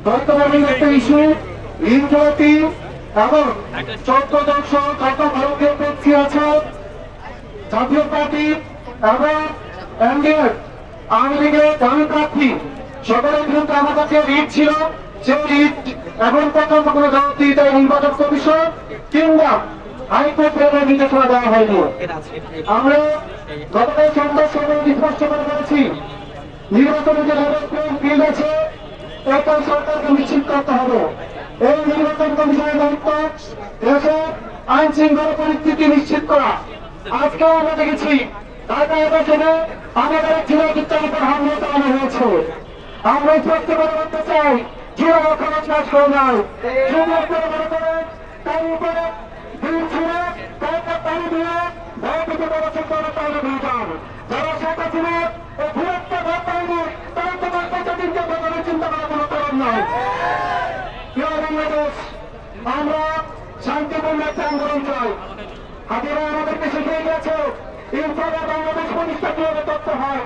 দ্বৈতভাবের একটা ইস্যু, লিঙ্গতি এবং 14 যত ভারতীয় প্রার্থী আছে, জাতীয় পার্টি এবং এনডিএ আওয়ামী লীগের দামি প্রার্থী সকলের বিরুদ্ধে আমার কাছে রিট ছিল। সেই রিট এখন পর্যন্ত কোনো জবাব দিতে নির্বাচন কমিশন কিংবা হাইকোর্টের নির্দেশনা দেওয়া হয়নি। আমরা গতকাল সন্ধ্যার সময় স্পষ্ট করে বলেছি, নির্বাচনে যে লেভেল প্লেইং ফিল্ড আছে এটা সরকারকে নিশ্চিত করতে হবে। এই নির্বাচন কমিশনের দায়িত্ব দেশে আইন শৃঙ্খলা পরিস্থিতি নিশ্চিত করা। আজকেও আমরা দেখেছি ঢাকা নির্বাচনে আমাদের জেলাযুক্তের উপর হামলা চালানো হয়েছে। আমরা স্পষ্ট করে বলতে চাই, জিয়া খারাপ কাজ করে নাই, মনে করে তার উপরে দিন ছিল তাকে পানি দিয়ে ভয় পেতে বলেছেন তারা তাহলে দিয়ে যান। যারা সেটা ছিল ও ভুলটা ঘর পায়নি তারা তোমার কথা চিন্তা করার চিন্তা করার কোনো কারণ নাই। প্রিয় বাংলাদেশ, আমরা শান্তিপূর্ণ একটা আন্দোলন চাই। হাজিরা আমাদেরকে শিখিয়ে গেছে ইনশাআল্লাহ বাংলাদেশ প্রতিষ্ঠা কিভাবে করতে হয়।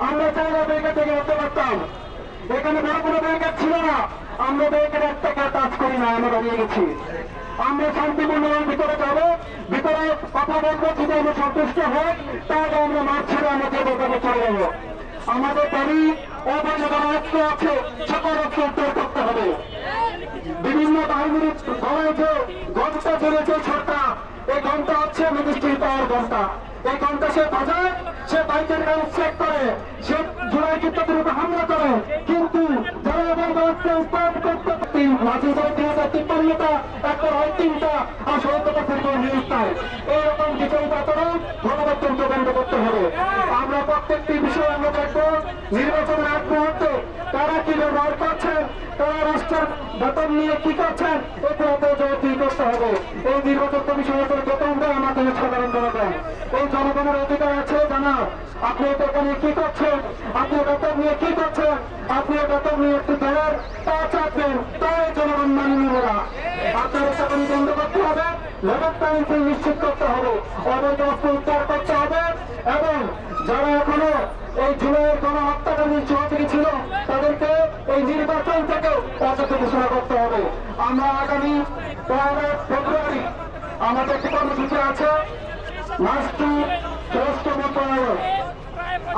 আমরা চাইলে ব্যাংকের থেকে হতে পারতাম, এখানে বড় কোনো ব্যাংকের ছিল না, আমরা ব্যাংকের একটাকে টাচ করি না, আমরা দাঁড়িয়ে গেছি। আমরা শান্তিপূর্ণ ভিতরে যাবো, ভিতরে কথা বলবো, যদি আমরা সন্তুষ্ট হই তাহলে আমরা মাঠ ছেড়ে আমরা যে দোকানে চলে যাবো। আমাদের দাবি অবৈধ অস্ত্র আছে সকল অস্ত্র উদ্ধার করতে হবে। বিভিন্ন বাহিনীর ধরায় যে ঘন্টা চলেছে সরকার, এই ঘন্টা হচ্ছে ম্যাজিস্ট্রেট পাওয়ার ঘন্টা। এই ঘন্টা সে বাজায়, সে বাইকের গাড়ি চেক করে, সে জুলাই যুদ্ধের উপর হামলা করে, কিন্তু যারা এবার ব্যবস্থা উৎপাদন করতে মাঝে যায় 2053টা একটা হয় 3টা আর 70% নিউজ পায়। এইরকম বিচারিক আচরণ গণমাধ্যমকে বন্ধ করতে হবে। আমরা প্রত্যেকটি বিষয়ে আমরা দেখবো নির্বাচনের আগ মুহূর্তে তারা কি ব্যবহার করছেন, তারা রাষ্ট্রের বেতন নিয়ে কি করছেন, এতে জবাবদিহি করতে হবে। এই নির্বাচন কমিশনের বেতন দেয় আমাদের সাধারণ জনগণ। এই জনগণের অধিকার আছে জানা আপনি বেতন নিয়ে কি করছেন, আপনি বেতন নিয়ে কি করছেন, আপনি বেতন নিয়ে একটু দেওয়ার তা চাচ্ছেন, তাই জনগণ মানি নিব না। আপনার চাকরি বন্ধ করতে হবে, লেবার টাইমকে নিশ্চিত করতে হবে, অবৈধ অস্ত্র উদ্ধার করতে হবে এবং যারা এখনো এই জুলাইয়ের গণহত্যাকারীর সহযোগী ছিল তাদেরকে এই নির্বাচন থেকে অযোগ্য ঘোষণা করতে হবে। আমরা আগামী 1 ফেব্রুয়ারি আমাদের একটি কর্মসূচি আছে, রাষ্ট্র স্বরাষ্ট্র মন্ত্রণালয়।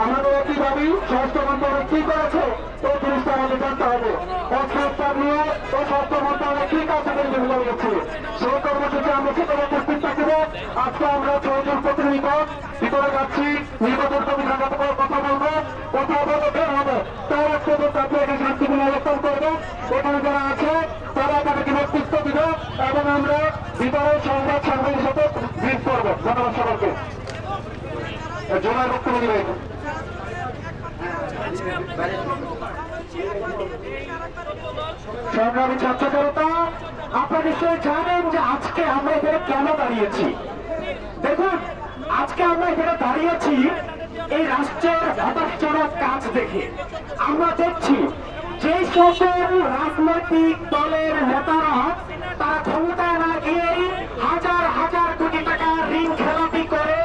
আমাদের একই দাবি, স্বরাষ্ট্র মন্ত্রণালয় কি করেছে এই জিনিসটা আমাদের জানতে হবে। অস্ত্র নিয়ে ও স্বাস্থ্য মন্ত্রণালয় কি কার্যকরী ভূমিকা নিয়েছে সেই কর্মসূচি আমরা সেখানে উপস্থিত থাকবো। আজকে আমরা 6 জন প্রতিনিধি ভিতরে যাচ্ছি, নির্বাচন কমিশনের কথা বলবো, কথা বলে বের হবে। তার এক পর্যন্ত আপনি এখানে শান্তিপূর্ণ অবস্থান করবেন, এখানে যারা আছে তারা তাদেরকে নেতৃত্ব দিবে এবং আমরা ভিতরে সংবাদ সাংবাদিকের সাথে ব্রিফ করবো। ধন্যবাদ সবাইকে। জোনার বক্তব্য দিবে। সংগ্রামী ছাত্র জনতা, আপনারা নিশ্চয়ই জানেন যে আজকে আমরা এখানে কেন দাঁড়িয়েছি। দেখুন, আজকে আমরা এখানে দাঁড়িয়েছি এই রাষ্ট্রের হতাশজনক কাজ দেখে। আমরা দেখছি যে সকল রাজনৈতিক দলের নেতারা তারা ক্ষমতায় না গিয়েই হাজার হাজার কোটি টাকা ঋণ খেলাপি করে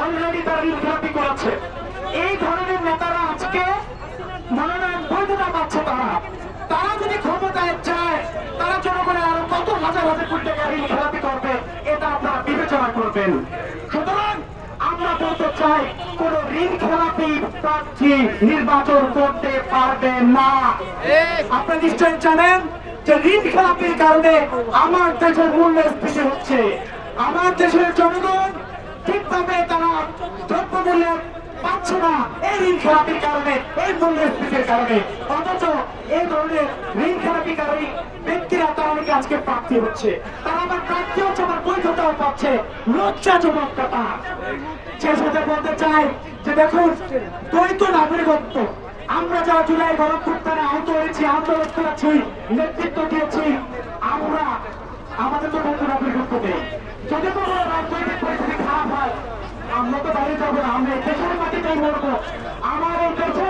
অলরেডি তারা ঋণ খেলাপি করেছে। এই ধরনের নেতারা আজকে মনোনয়ন বৈধতা পাচ্ছে। তারা যদি ক্ষমতায় যায় তারা জনগণের আরো কত হাজার হাজার কোটি টাকা ঋণ খেলাপি করবে, এটা আপনারা বিবেচনা করবেন। সুতরাং আমরা বলতে চাই, কোন ঋণ খেলাপি প্রার্থী নির্বাচন করতে পারবে না। আপনারা নিশ্চয়ই জানেন যে ঋণ খেলাপির কারণে আমার দেশের মূল্যস্ফীতি হচ্ছে। আমার দেশের জনগণ ঠিকভাবে তারা দ্রব্যমূল্য পাচ্ছে না এই ঋণ খেলাপির কারণে, এই মূল্যস্ফীতির কারণে। অথচ এই ধরনের ঋণ খেলাপিকারী ব্যক্তিরা তারা অনেকে আজকে প্রার্থী হচ্ছে, তারা আবার প্রার্থী হচ্ছে, আবার বৈধতাও পাচ্ছে। লজ্জাজনক কথা। সে সাথে বলতে চাই যে দেখুন, দ্বৈত নাগরিকত্ব আমরা যারা জুলাই গণঅভ্যুত্থানে আহত হয়েছি, আন্দোলন করেছি, নেতৃত্ব দিয়েছি, আমরা আমাদের তো দ্বৈত নাগরিকত্ব নেই। যদি কোনো রাজনৈতিক পরিস্থিতি খারাপ হয় আমরা তো বাইরে যাবো না, আমরা দেশের মাটিতেই মরবো। আমার এই দেশে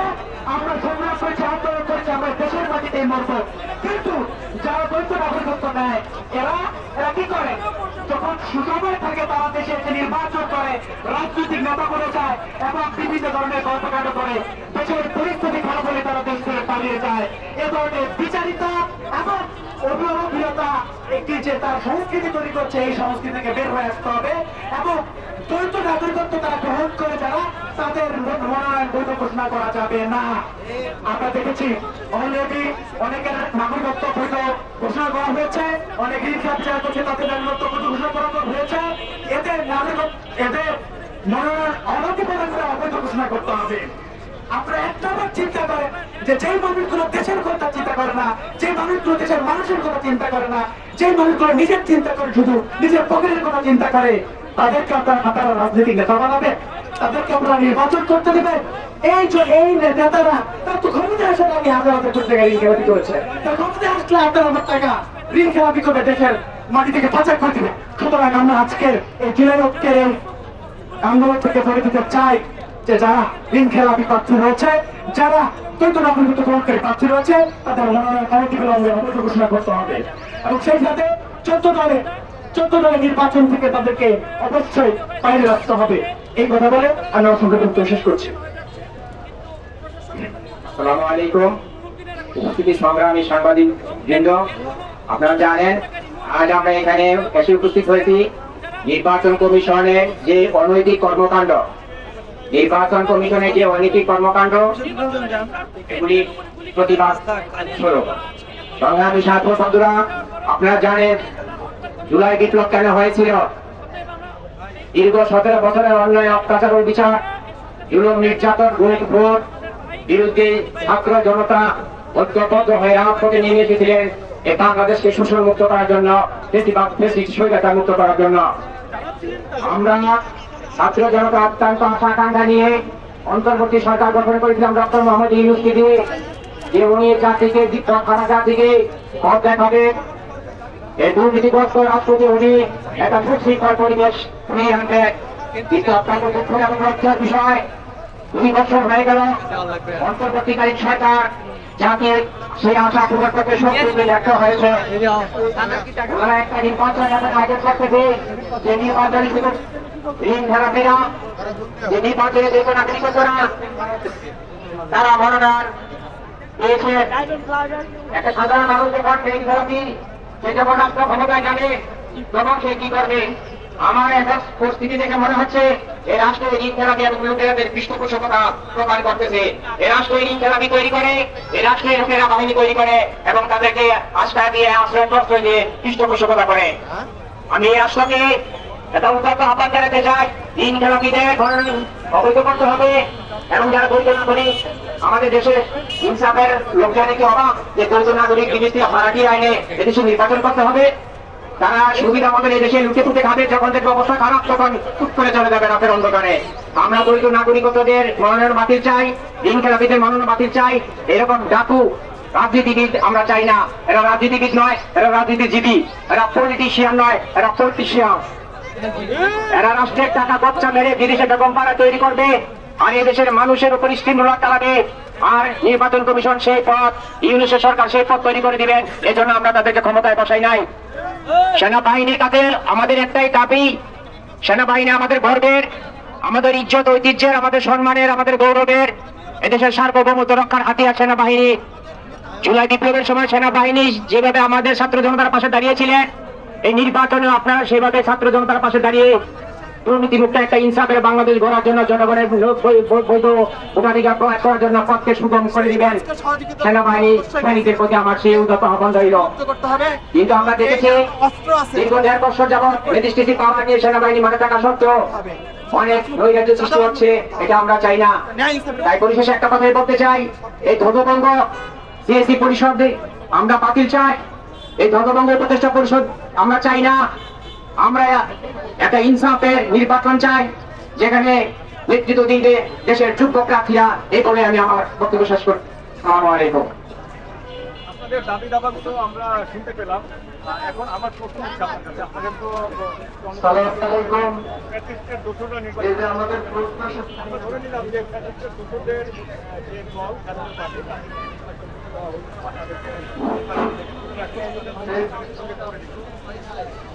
আমরা সংগ্রাম করেছি, আন্দোলন করেছি, আমরা দেশের মাটিতেই মরবো। কিন্তু যারা দ্বৈত নাগরিকত্ব নেয় এরা এরা কি করে, যখন সুসময় থাকে তারা দেশে এসে নির্বাচন করে, রাজনৈতিক নেতা বলে যায় এবং বিভিন্ন ধরনের কর্মকাণ্ড করে, দেশের পরিস্থিতি খারাপ হলে তারা দেশ থেকে পালিয়ে যায়। এ ধরনের বিচারিতা এবং অভিনতা একটি যে তার সংস্কৃতি তৈরি করছে, এই সংস্কৃতি থেকে বের হয়ে আসতে হবে এবং দ্বৈত নাগরিকত্ব তারা গ্রহণ করে যারা, তাদের মনোনয়ন বৈধ ঘোষণা করা যাবে না। আমরা দেখেছি অলরেডি অনেকের নাগরিকত্ব বৈধ ঘোষণা করা হয়েছে, অনেক রিজার্ভ চেয়ার করছে তাদের নাগরিকত্ব বৈধ ঘোষণা করা হয়েছে। এদের নাগরিকত্ব এদের মনোনয়ন অনতি প্রদান করে অবৈধ ঘোষণা করতে হবে। আপনারা একটাবার চিন্তা করেন যে যেই মানুষগুলো দেশের কথা চিন্তা করে না, যে মানুষগুলো দেশের মানুষের কথা চিন্তা করে না, যে মানুষগুলো নিজের চিন্তা করে শুধু নিজের পকেটের কথা চিন্তা করে, তাদেরকে আপনারা রাজনৈতিক নেতা বানাবেন, তাদেরকে আপনারা নির্বাচন করতে দেবেন। এই নেতারা তার তো ক্ষমতা আসার আগে হাজার হাজার কোটি টাকা ঋণ খেলাপি করেছে, তার ক্ষমতায় আসলে আপনার আমার টাকা ঋণ খেলাপি করে দেশের মাটি থেকে পাচার করে দিবে। সুতরাং আমরা আজকের এই জুলাই ঐক্যের এই আন্দোলন থেকে ধরে দিতে চাই যে যারা ঋণ খেলাপি প্রার্থী রয়েছে, যারা দ্বৈত নাগরিকত্ব গ্রহণকারী প্রার্থী রয়েছে, তাদের মনোনয়ন অনতিবিলম্বে অবৈধ ঘোষণা করতে হবে এবং সেই সাথে 14 দলের নির্বাচন থেকে তাদেরকে অবশ্যই বাইরে রাখতে হবে। এই কথা বলে আমি আমার সংক্ষিপ্ত শেষ করছি। আসসালামু আলাইকুম। উপস্থিতি সংগ্রামী সাংবাদিক বৃন্দ, আপনারা জানেন আজ আমরা এখানে এসে উপস্থিত হয়েছি নির্বাচন কমিশনের যে অনৈতিক কর্মকাণ্ড, নির্বাচন কমিশনের যে অনৈতিক কর্মকাণ্ড এগুলি প্রতিবাদ স্বরূপ। সংগ্রামী ছাত্র বন্ধুরা, আপনারা জানেন জুলাই বিপ্লব কেন হয়েছিল? দীর্ঘ 17 বছরের অন্যায় অত্যাচার ও বিচার, জুলুম নির্যাতন ভোট বিরুদ্ধে ছাত্র জনতা ঐক্যবদ্ধ হয়ে রাজপথে নেমে এসেছিলেন এই বাংলাদেশকে শোষণ মুক্ত করার জন্য, স্বৈরাচার মুক্ত করার জন্য। আমরা ছাত্র জনতা অত্যন্ত আশা আকাঙ্ক্ষা নিয়ে অন্তর্বর্তী সরকার গঠন করেছিলাম ডক্টর মোহাম্মদ ইউনূসকে দিয়ে, যে উনি জাতিকে জাতিকে পথ দেখাবেন, এই দুর্নীতিগ্রস্ত রাষ্ট্রকে উনি একটা সুশৃঙ্খল পরিবেশ ফিরিয়ে আনবেন। কিন্তু অত্যন্ত দুঃখ এবং লজ্জার বিষয়, 2 বছর হয়ে গেল অন্তর্বর্তীকালীন সরকার যাকে সেই আশা পূরণ করতে শক্তি ব্যর্থ হয়েছে। ওরা একটা নির্বাচন এমন আয়োজন করতেছে যে নির্বাচনে শুধু ঋণ খেলাপিরা, যে নির্বাচনে যে কোনো নাগরিকরা তারা মনোনয়ন পেয়েছে। একটা সাধারণ মানুষ যখন ঋণ খেলাপি, সে যখন রাষ্ট্র ক্ষমতায় যাবে তখন সে কি করবে? আমার একটা পরিস্থিতি দেখে মনে হচ্ছে এই রাষ্ট্রের ঋণ খেলাপি এবং লুটেরাদের পৃষ্ঠপোষকতা প্রমাণ করতেছে। এই রাষ্ট্র ঋণ খেলাপি তৈরি করে, এই রাষ্ট্রের লোকেরা বাহিনী তৈরি করে এবং তাদেরকে আশ্রয় দিয়ে প্রশ্রয় দিয়ে পৃষ্ঠপোষকতা করে। আমি এই রাষ্ট্রকে এটা উদ্যত আহ্বান জানাতে চাই, ঋণ খেলাপিদের অবৈধ করতে হবে এবং যারা দ্বৈত নাগরিক, আমাদের দেশে ইনসাফের লোকজনে কি অবাক যে দ্বৈত নাগরিক বিদেশি ভাড়াটি আইনে এদেশে নির্বাচন করতে হবে? তারা সুবিধা মতো এই দেশে লুটে ফুটে খাবে, যখন দেখবে অবস্থা খারাপ তখন চুপ করে চলে যাবে রাতের অন্ধকারে। আমরা দ্বৈত নাগরিকত্বদের মনোনয়ন বাতিল চাই, ঋণ খেলাপিদের মনোনয়ন বাতিল চাই। এরকম ডাকু রাজনীতিবিদ আমরা চাই না। এরা রাজনীতিবিদ নয়, এরা রাজনীতিজীবী, এরা পলিটিশিয়ান নয়, এরা পলিটিশিয়ান। এরা রাষ্ট্রের টাকা খরচা মেরে বিদেশে বেগম পাড়া তৈরি করবে আর এই দেশের মানুষের উপর স্টিমুলার চালাবে। আর নির্বাচন কমিশন সেই পথ, ইউনূসের সরকার সেই পথ তৈরি করে দিবেন। এজন্য আমরা তাদেরকে ক্ষমতায় বসাই নাই। সেনাবাহিনীর কাছে আমাদের একটাই দাবি, সেনাবাহিনী আমাদের গর্বের, আমাদের ইজ্জত ঐতিহ্যের, আমাদের সম্মানের, আমাদের গৌরবের, এদেশের সার্বভৌমত্ব রক্ষার হাতিয়ার সেনাবাহিনী। জুলাই বিপ্লবের সময় সেনাবাহিনী যেভাবে আমাদের ছাত্র জনতার পাশে দাঁড়িয়েছিলেন, এই নির্বাচনে আপনারা সেভাবে ছাত্র জনতার পাশে দাঁড়িয়ে দুর্নীতিমুক্ত একটা ইনসাফের বাংলাদেশ গড়ার জন্য, জনগণের বৈধ ভোটাধিকার প্রয়োগ করার জন্য পথকে সুগম করে দিবেন। সেনাবাহিনী বাহিনীদের প্রতি আমার সেই উদ্যত আহ্বান রইল। কিন্তু আমরা দেখেছি দীর্ঘ 1.5 বছর যাবৎ রেজিস্ট্রেশন পাওয়ার নিয়ে সেনাবাহিনী মাঠে থাকা সত্ত্বেও অনেক নৈরাজ্য সৃষ্টি হচ্ছে, এটা আমরা চাই না। তাই পরিশেষে একটা কথাই বলতে চাই, এই ধ্বজভঙ্গ সিএসি পরিষদ আমরা বাতিল চাই, এই ধ্বজভঙ্গ উপদেষ্টা পরিষদ আমরা চাই না। আমরা একটা ইনসাফের নির্বাচন চাই, যেখানে নেতৃত্ব দিবে দেশের যোগ্য প্রার্থীরা। এই বলে আমি আমার বক্তব্য শেষ করি। আসসালামু আলাইকুম। আপনাদের দাবি দাবাগুলো আমরা শুনতে পেলাম। এখন আমার প্রশ্ন হচ্ছে আপনার কাছে, আপনাদের তো আমাদের আমরা ধরে নিলাম যে ফ্যাসিস্টের দোষরদের যে দল স্বাধীন পার্টি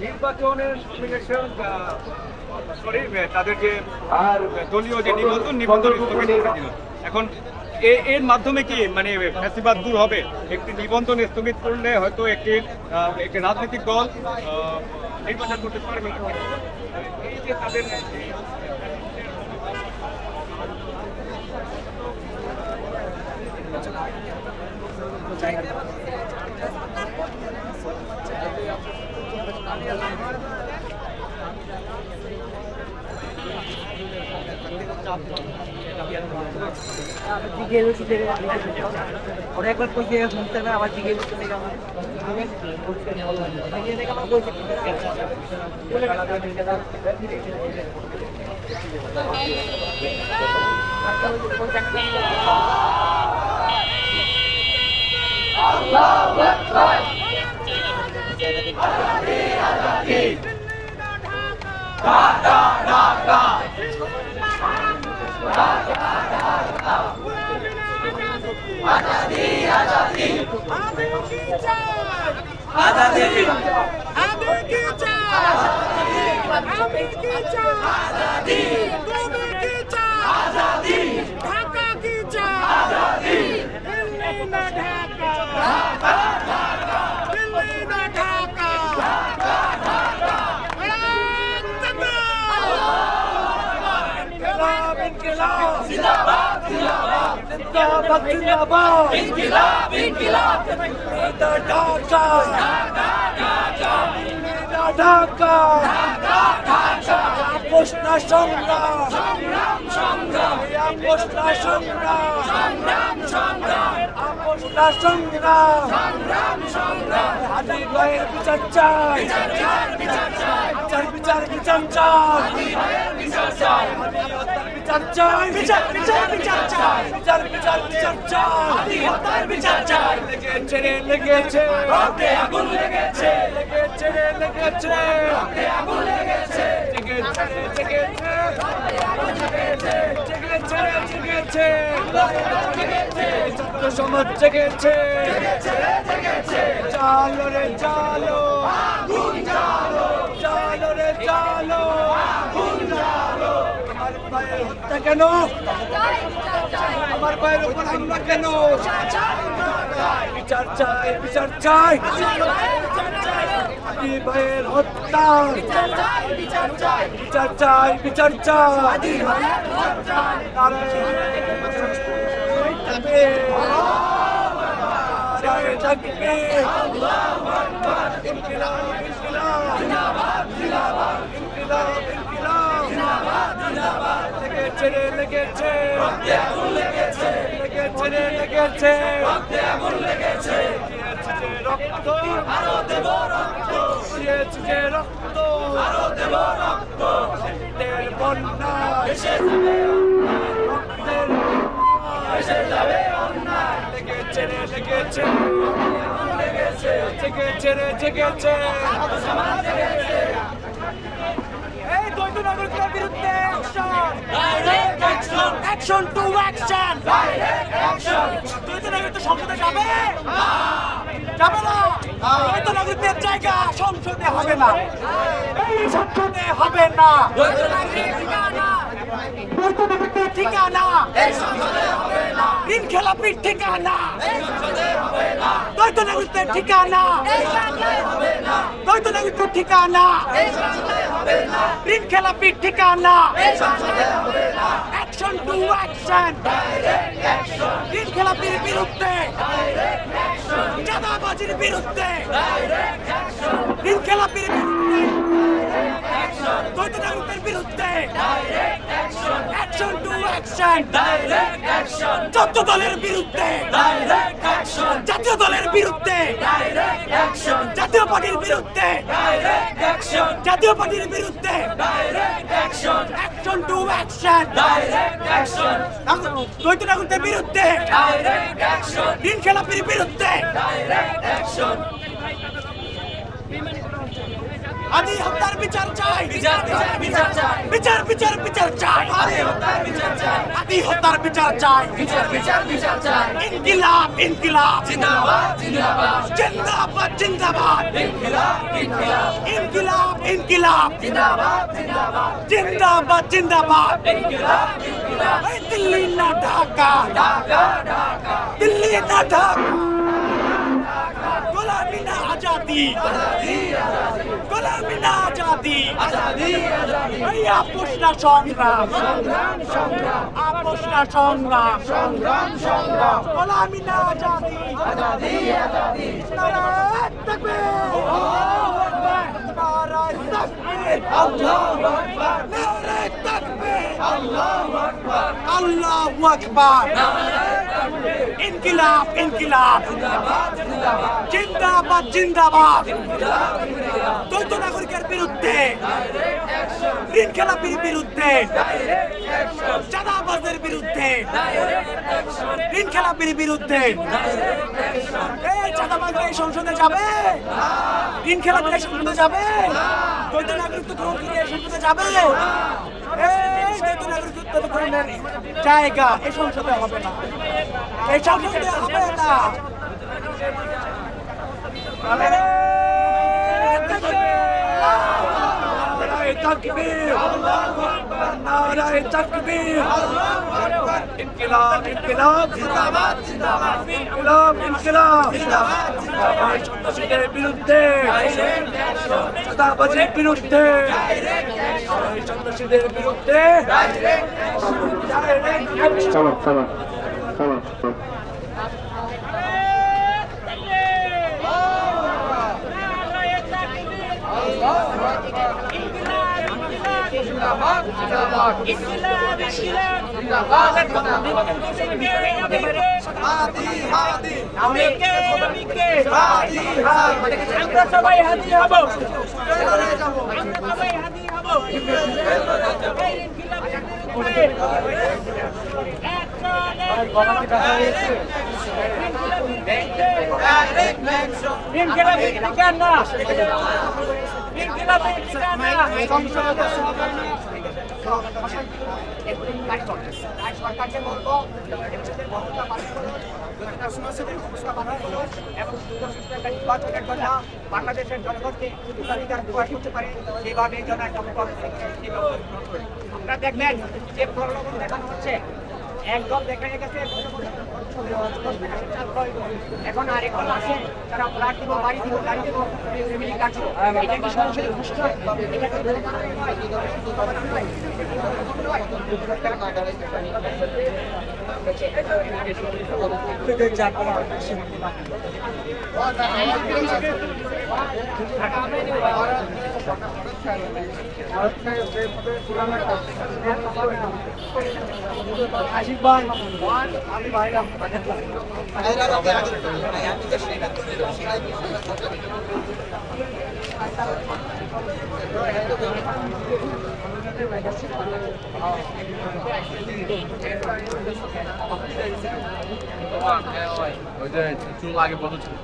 নির্বাচনের nomination, sorry, তাদের যে আর দলীয় যে নিবন্ধন স্থগিত করে দিল। এখন এর মাধ্যমে কি মানে ফ্যাসিবাদ দূর হবে? একটি নিবন্ধন স্থগিত করলে হয়তো একটি রাজনৈতিক দল নির্বাচন করতে পারবে না। এই যে তাদের ওরা একবার কই যে শুনতে না আবার দিকে বলতে গেল সমাজ জেগেছে, চালো রে চালো, চালো রে চালো, আমার ভাইয়ের হত্যা কেন? আমার ভাইয়ের উপর হামলা কেন? বিচার চাই, বিচার চাই, ভাইয়ের হত্যা বিচার চাই, বিচার চাই, এই দ্বৈত নাগরিকতার বিরুদ্ধে অ্যাকশন টু অ্যাকশন, দ্বৈত নাগরিকতা সংসদে যাবে যাবে না, দ্বৈত নাগরিকদের জায়গা সংসদে হবে না, এই সংসদে হবে না, দ্বৈত নাগরিকদের ঠিকানা ঋণ খেলাপির ঠিকানা, দ্বৈত নাগরিকদের ঠিকানা, দ্বৈত নাগরিকদের ঠিকানা, ঋণ খেলাপির ঠিকানা, অ্যাকশন টু অ্যাকশন, ঋণ খেলাপির বিরুদ্ধে, চাঁদাবাজির বিরুদ্ধে, ঋণ খেলাপির বিরুদ্ধে, দ্বৈত নাগরিকদের বিরুদ্ধে, অ্যাকশন টু অ্যাকশন, চোদ্দ দলের বিরুদ্ধে, জাতীয় দলের বিরুদ্ধে, জাতীয় পার্টির বিরুদ্ধে, জাতীয় পার্টির বিরুদ্ধে, অ্যাকশন টু অ্যাকশন, দ্বৈত নাগরিকদের বিরুদ্ধে, ঋণ খেলাপির বিরুদ্ধে, আদি হত্যার বিচার চাই বিচার বিচার বিচার চাই বিচার বিচার বিচার চাই আদি হত্যার বিচার চাই আদি হত্যার বিচার চাই বিচার বিচার বিচার চাই ইনকিলাব ইনকিলাব জিন্দাবাদ জিন্দাবাদ জিন্দাবাদ জিন্দাবাদ ইনকিলাব ইনকিলাব ইনকিলাব ইনকিলাব জিন্দাবাদ জিন্দাবাদ জিন্দাবাদ জিন্দাবাদ ইনকিলাব ইনকিলাব এই দিল্লি না ঢাকা ঢাকা ঢাকা দিল্লি না ঢাকা গোলামি না আজাদি গোলামি না আজাদি আজাদি আজাদি এই আপোষ না সংগ্রাম সংগ্রাম সংগ্রাম আপোষ না সংগ্রাম সংগ্রাম সংগ্রাম গোলামি না আজাদি আজাদি আজাদি নারায়ণ তাকবীর নারায়ণ তাকবীর আল্লাহু আকবার নারায়ণ তাকবীর আল্লাহু আকবার আল্লাহু আকবার ইনকিলাব ইনকিলাব জিন্দাবাদ জিন্দাবাদ জিন্দাবাদ জিন্দাবাদ দ্বৈত নাগরিকের বিরুদ্ধে ঋণ খেলাপির বিরুদ্ধে চাঁদাবাজের বিরুদ্ধে ঋণ খেলাপির বিরুদ্ধে এই চাঁদাবাজরা এই সংসদে যাবে ঋণ খেলাপির এই সংসদে যাবে দ্বৈত নাগরিকত্ব গ্রহণ করে এই সংসদে যাবে এই দ্বৈত নাগরিকত্ব গ্রহণের জায়গা এই সংসদে হবে না এই সংসদে হবে না تكبير نعرہ تکبیر انقلاب انقلاب জিন্দাবাদ জিন্দাবাদ انقلاب انقلاب সন্ত্রাসীদের বিরুদ্ধে চাঁদাবাজির বিরুদ্ধে সন্ত্রাসীদের বিরুদ্ধে জিন্দাবাদ জিন্দাবাদ ইনকিলাব ইনকিলাব জিন্দাবাদ হাদি হাদি আমিকে হাদি হাদি আমরা সবাই হাদি হব আমরা সবাই হাদি হব এই ইনকিলাবের বিরুদ্ধে ইনকিলাবের ঠিকানা ইনকিলাবের ঠিকানা সরকারকে বলবো বাংলাদেশের জনগণকে অধিকার প্রকাশ করতে পারে সেভাবে যেন একটা আপনারা দেখবেন যে প্রলোভন দেখানো হচ্ছে একদল দেখা গেছে এখন আরেক দল আছে তারা ফ্ল্যাট দিব বাড়ি দিব গাড়ি দিব ফ্যামিলি কাটবো এটা কি সরাসরি ঘোষণা আশিক ভাই আমি ভাইরা চুল আগে বন্ধ ছিল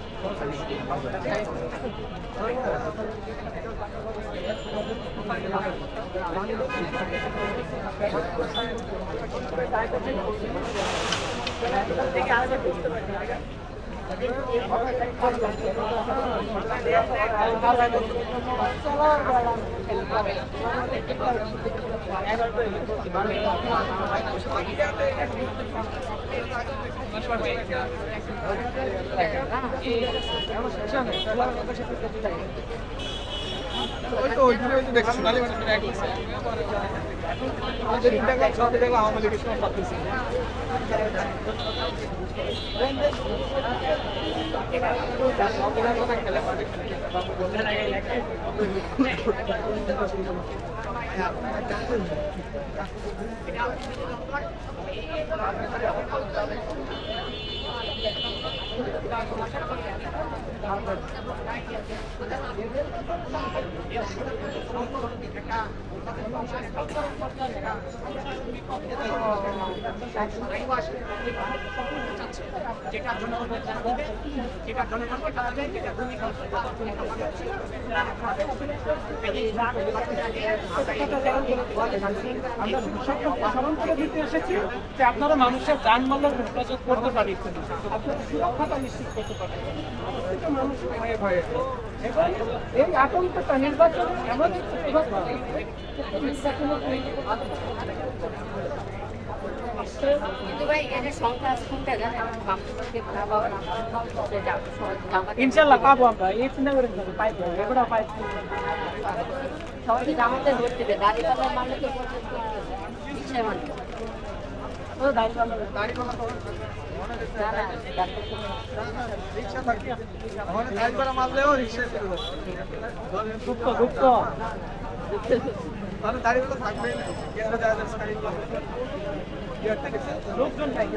আমরা স্মরণ করে দিতে এসেছি যে আপনারা মানুষের যানবাহনের হেফাজত করতে পারি, আপনারা সুরক্ষাটা নিশ্চিত করতে পারেন। মানুষ ভয়ে ভয়ে এবং এই আতঙ্কটা নির্বাচন এমন একটা প্রভাব ফেলে, কিন্তু ভাই এটা সংখ্যা কোনটা জানেন ইনশাল্লাহ পাবো আমরা, এই চিন্তা করে পাইবো, এগুলো পাইবো। সবাইকে জামাতে ভোট দেবে, দাঁড়িপাল্লার মানে তো গুপ্ত গুপ্ত লোকজন নাই।